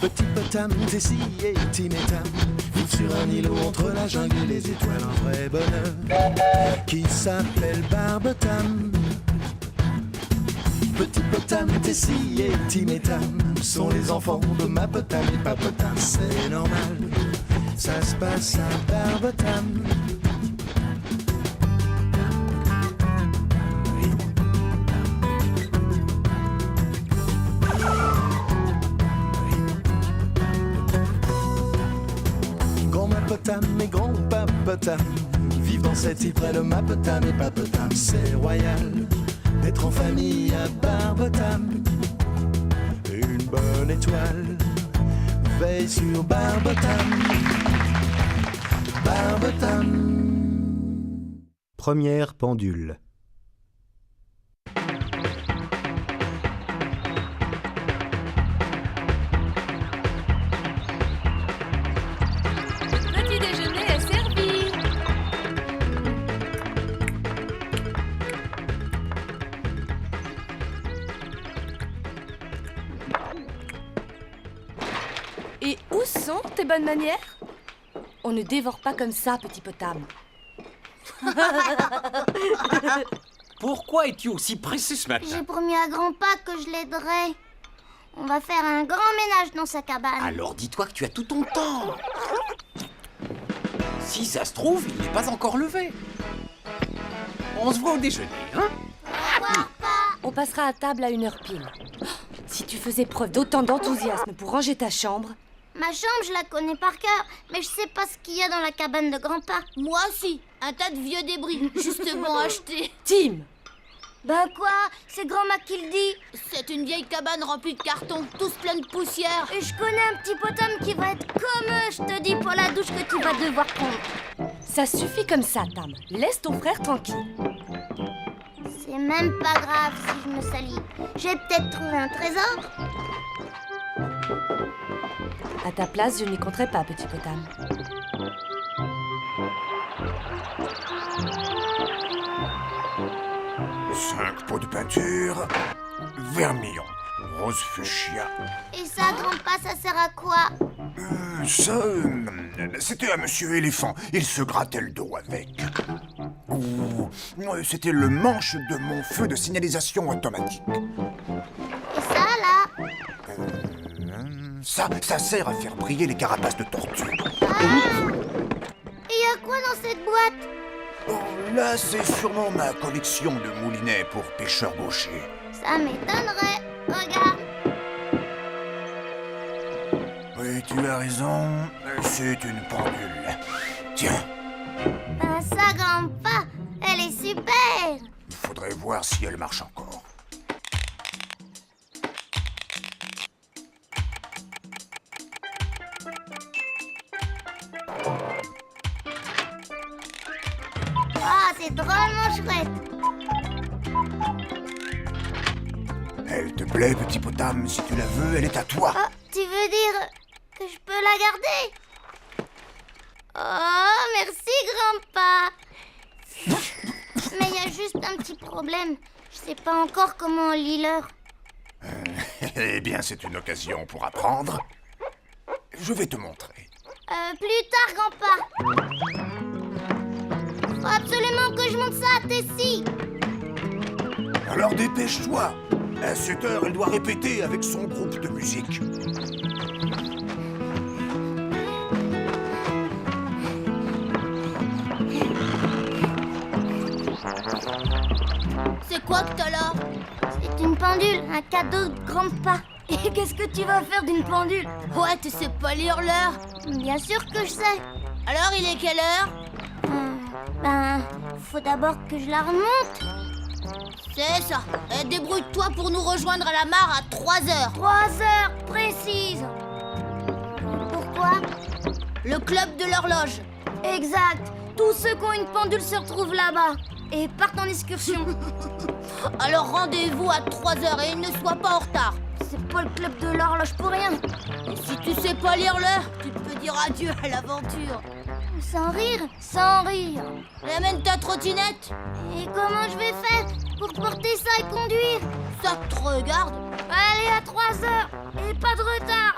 Petit potam, Tessie et Tim et Tam vivent sur un îlot entre la jungle et les étoiles. Un vrai bonheur qui s'appelle Barbotam. Petit potam, Tessie et Tim et Tam sont les enfants de ma potam et papotam. C'est normal, ça se passe à Barbotam. Mes grands papotam vivent dans cette île près de ma potam et papotam. C'est royal d'être en famille à Barbotam. Une bonne étoile veille sur Barbotam. Barbotam. Première pendule. Et où sont tes bonnes manières? On ne dévore pas comme ça, petit potam. Pourquoi es-tu aussi pressé ce matin? J'ai promis à grand-papa que je l'aiderais. On va faire un grand ménage dans sa cabane. Alors dis-toi que tu as tout ton temps. Si ça se trouve, il n'est pas encore levé. On se voit au déjeuner, hein? Au revoir, papa. On passera à table à 1h pile. Oh, si tu faisais preuve d'autant d'enthousiasme pour ranger ta chambre. Ma chambre, je la connais par cœur, mais je sais pas ce qu'il y a dans la cabane de grand-papa. Moi aussi, un tas de vieux débris, justement achetés. Tim! Ben quoi? C'est grand-ma qui le dit. C'est une vieille cabane remplie de cartons, tous pleins de poussière. Et je connais un petit potam qui va être comme eux, je te dis, pour la douche que tu vas devoir prendre. Ça suffit comme ça, Tam. Laisse ton frère tranquille. C'est même pas grave si je me salis. J'ai peut-être trouvé un trésor. À ta place, je n'y compterais pas, petit potam. Cinq pots de peinture, vermillon, rose fuchsia. Et ça, grand-pa, ça sert à quoi? C'était un monsieur éléphant. Il se grattait le dos avec. Ou c'était le manche de mon feu de signalisation automatique. Et ça, là? Ça sert à faire briller les carapaces de tortue. Ah! Et y a quoi dans cette boîte? Oh, là, c'est sûrement ma collection de moulinets pour pêcheurs gauchers. Ça m'étonnerait. Regarde. Oui, tu as raison. C'est une pendule. Tiens, Ben ça, grand-pa, elle est super. il faudrait voir si elle marche encore. Ah, c'est drôlement chouette. Elle te plaît, petit potam. Si tu la veux, elle est à toi. Oh, tu veux dire que je peux la garder? Oh, merci, grand-pa. Mais il y a juste un petit problème. Je sais pas encore comment on lit l'heure. Eh bien, c'est une occasion pour apprendre. Je vais te montrer. Plus tard, grand-pa. Faut absolument que je monte ça à Tessie. Alors dépêche-toi. À 7 heures, elle doit répéter avec son groupe de musique. C'est quoi que t'as là? C'est une pendule, un cadeau de grand-pa. Et qu'est-ce que tu vas faire d'une pendule? Ouais, tu sais pas lire l'heure? Bien sûr que je sais. Alors, il est quelle heure? Ben, faut d'abord que je la remonte. C'est ça. Débrouille-toi pour nous rejoindre à la mare à 3h. 3 heures précises. Pourquoi? Le club de l'horloge. Exact. Tous ceux qui ont une pendule se retrouvent là-bas et partent en excursion. Alors rendez-vous à 3h et ne sois pas en retard. C'est pas le club de l'horloge pour rien. Et si tu sais pas lire l'heure, tu peux dire adieu à l'aventure. Sans rire, sans rire. Amène ta trottinette. Et comment je vais faire pour porter ça et conduire? Ça te regarde. Allez, à 3 heures et pas de retard.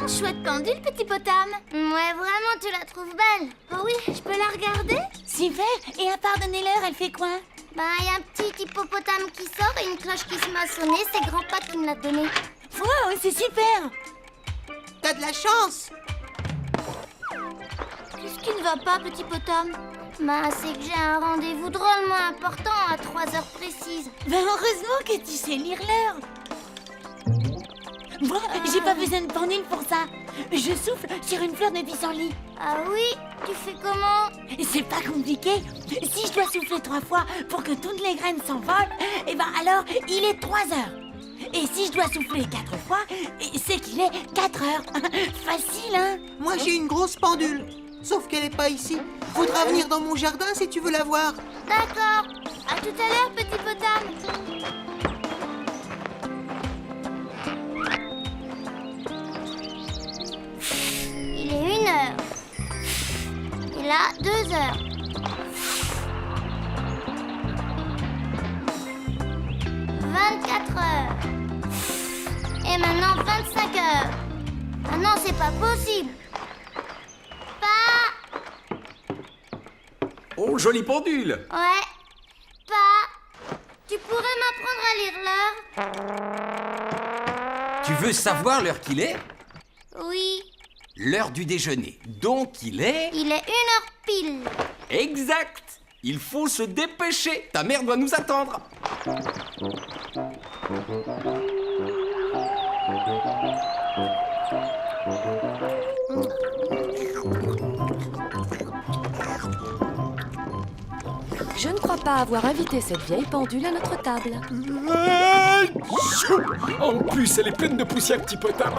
Chouette pendule, petit potam. Ouais, vraiment, tu la trouves belle. Oh oui, je peux la regarder? Super. Et à part donner l'heure, elle fait quoi? Bah, il y a un petit hippopotame qui sort et une cloche qui se met à sonner. C'est grand-pa qui me l'a donné. Wow, c'est super. T'as de la chance. Qu'est-ce qui ne va pas, petit potam? Bah, c'est que j'ai un rendez-vous drôlement important à 3 heures précises. Ben heureusement que tu sais lire l'heure. Moi, j'ai pas besoin de pendule pour ça. Je souffle sur une fleur de pissenlit. Ah oui? Tu fais comment? C'est pas compliqué. Si je dois souffler 3 fois pour que toutes les graines s'envolent, et ben alors il est 3 heures. Et si je dois souffler 4 fois, c'est qu'il est 4 heures. Facile, hein? Moi, j'ai une grosse pendule. Sauf qu'elle est pas ici. Faudra venir dans mon jardin si tu veux la voir. D'accord. À tout à l'heure, petit potam. Il est 1 heure. Et là, 2 heures. « 24 heures. Et maintenant 25 heures. Ah non, c'est pas possible. Pas. Oh, jolie pendule. Ouais. Pas. Tu pourrais m'apprendre à lire l'heure? Tu veux savoir l'heure qu'il est? Oui. L'heure du déjeuner. Donc il est... Il est 1 heure pile. Exact. Il faut se dépêcher. Ta mère doit nous attendre. Je ne crois pas avoir invité cette vieille pendule à notre table. En plus, elle est pleine de poussière, petit potam.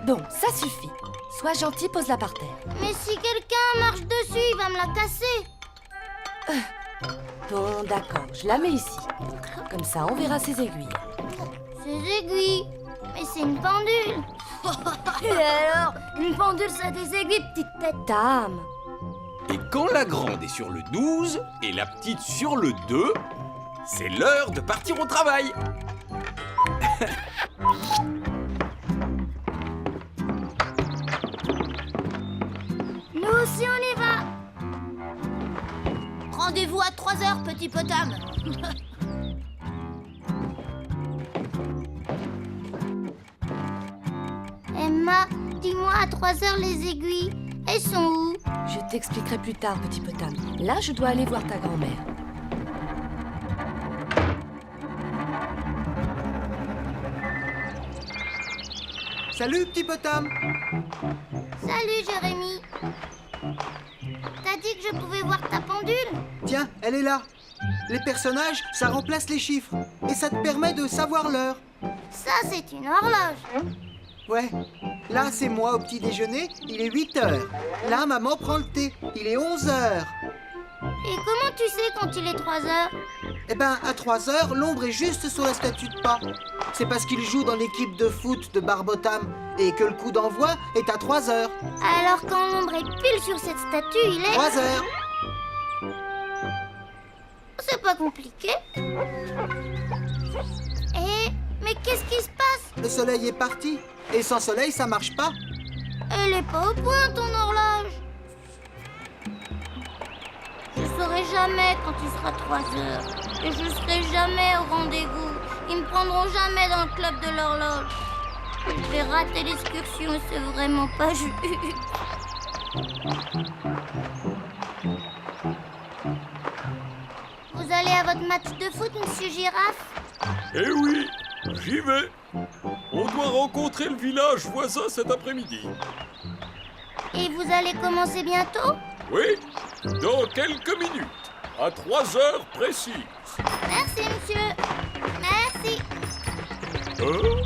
Bon, ça suffit. Sois gentil, pose-la par terre. Mais si quelqu'un marche dessus, il va me la casser. Bon, d'accord, je la mets ici. Comme ça, on verra ses aiguilles. Ces aiguilles. Mais c'est une pendule. Et alors? Une pendule, ça a des aiguilles, petite tête. Tam. Et quand la grande est sur le 12 et la petite sur le 2, c'est l'heure de partir au travail. Nous aussi, on y va. Rendez-vous à 3 heures, petit potam. Emma, dis-moi à 3 heures les aiguilles. Elles sont où? Je t'expliquerai plus tard, petit potam. Là, je dois aller voir ta grand-mère. Salut, petit potam. Salut, Jérémy. T'as dit que je pouvais voir ta pendule? Tiens, elle est là. Les personnages, ça remplace les chiffres. Et ça te permet de savoir l'heure. Ça, c'est une horloge. Ouais. Là, c'est moi au petit déjeuner, il est 8 heures. Là, maman prend le thé, il est 11 heures. Et comment tu sais quand il est 3 heures? Eh ben, à 3 heures, l'ombre est juste sur la statue de pas. C'est parce qu'il joue dans l'équipe de foot de Barbotam et que le coup d'envoi est à 3 heures. Alors quand l'ombre est pile sur cette statue, il est... 3 heures. C'est pas compliqué. Mais qu'est-ce qui se passe? Le soleil est parti. Et sans soleil, ça marche pas. Elle est pas au point, ton horloge. Je saurai jamais quand il sera 3 heures. Et je serai jamais au rendez-vous. Ils me prendront jamais dans le club de l'horloge. Je vais rater l'excursion et c'est vraiment pas juste. Vous allez à votre match de foot, monsieur Girafe? Eh oui, j'y vais. On doit rencontrer le village voisin cet après-midi. Et vous allez commencer bientôt? Oui, Dans quelques minutes, à 3 heures précises. Merci, monsieur. Merci. Hein?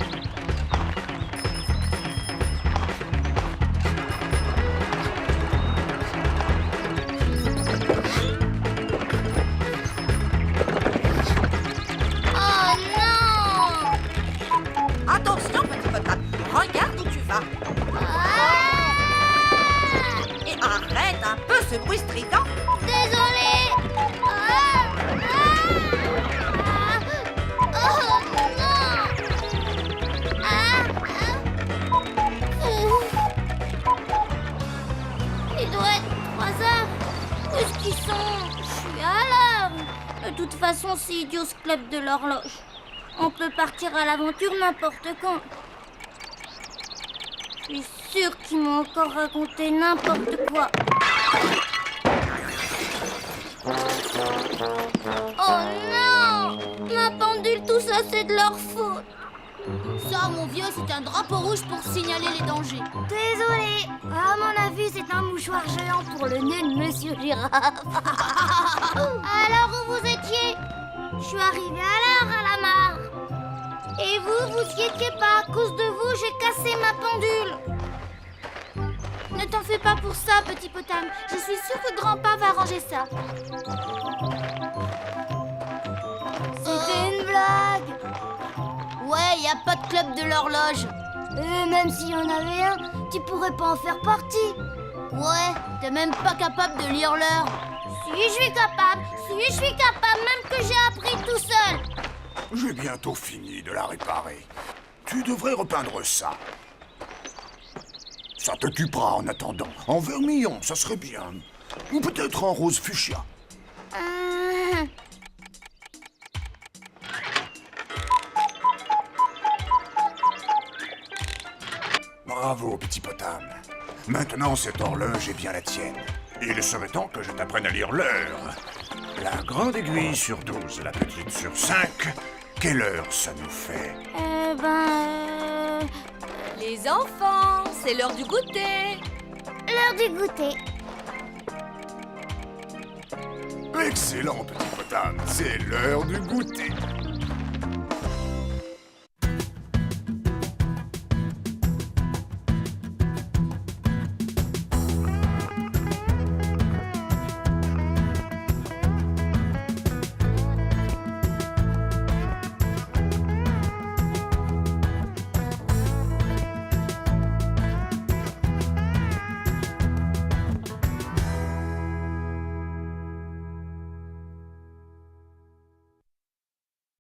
Oh non! Attention, petit potape, regarde où tu vas. Ah! Et arrête un peu ce bruit strident. Désolée! Ah! Ah! Oh non! Ah! Il doit être 3 heures. Où est-ce qu'ils sont? Je suis à l'heure. De toute façon, c'est idiot ce club de l'horloge. On peut partir à l'aventure n'importe quand. Je suis sûre qu'ils m'ont encore raconté n'importe quoi. Oh non! Ma pendule, tout ça, c'est de leur faute. Ça, mon vieux, c'est un drapeau rouge pour signaler les dangers. Désolé. À mon avis, c'est un mouchoir géant pour le nez de Monsieur Girafe. Alors, où vous étiez? Je suis arrivée à l'heure à la mare. Et vous y étiez pas. À cause de vous, j'ai cassé ma pendule. Ne t'en fais pas pour ça, petit potam. Je suis sûre que grand-papa va ranger ça. C'était une blague. Ouais, y a pas de club de l'horloge. Et même s'il y en avait un, tu pourrais pas en faire partie. Ouais, t'es même pas capable de lire l'heure. Si, je suis capable. Même que j'ai appris tout seul. J'ai bientôt fini de la réparer. Tu devrais repeindre ça. Ça t'occupera en attendant. En vermillon, ça serait bien. Ou peut-être en rose fuchsia. Bravo, petit potam. Maintenant, cette horloge est bien la tienne. Il serait temps que je t'apprenne à lire l'heure. La grande aiguille sur 12, la petite sur 5. Quelle heure ça nous fait? Les enfants, c'est l'heure du goûter. L'heure du goûter. Excellent, petit potam. C'est l'heure du goûter.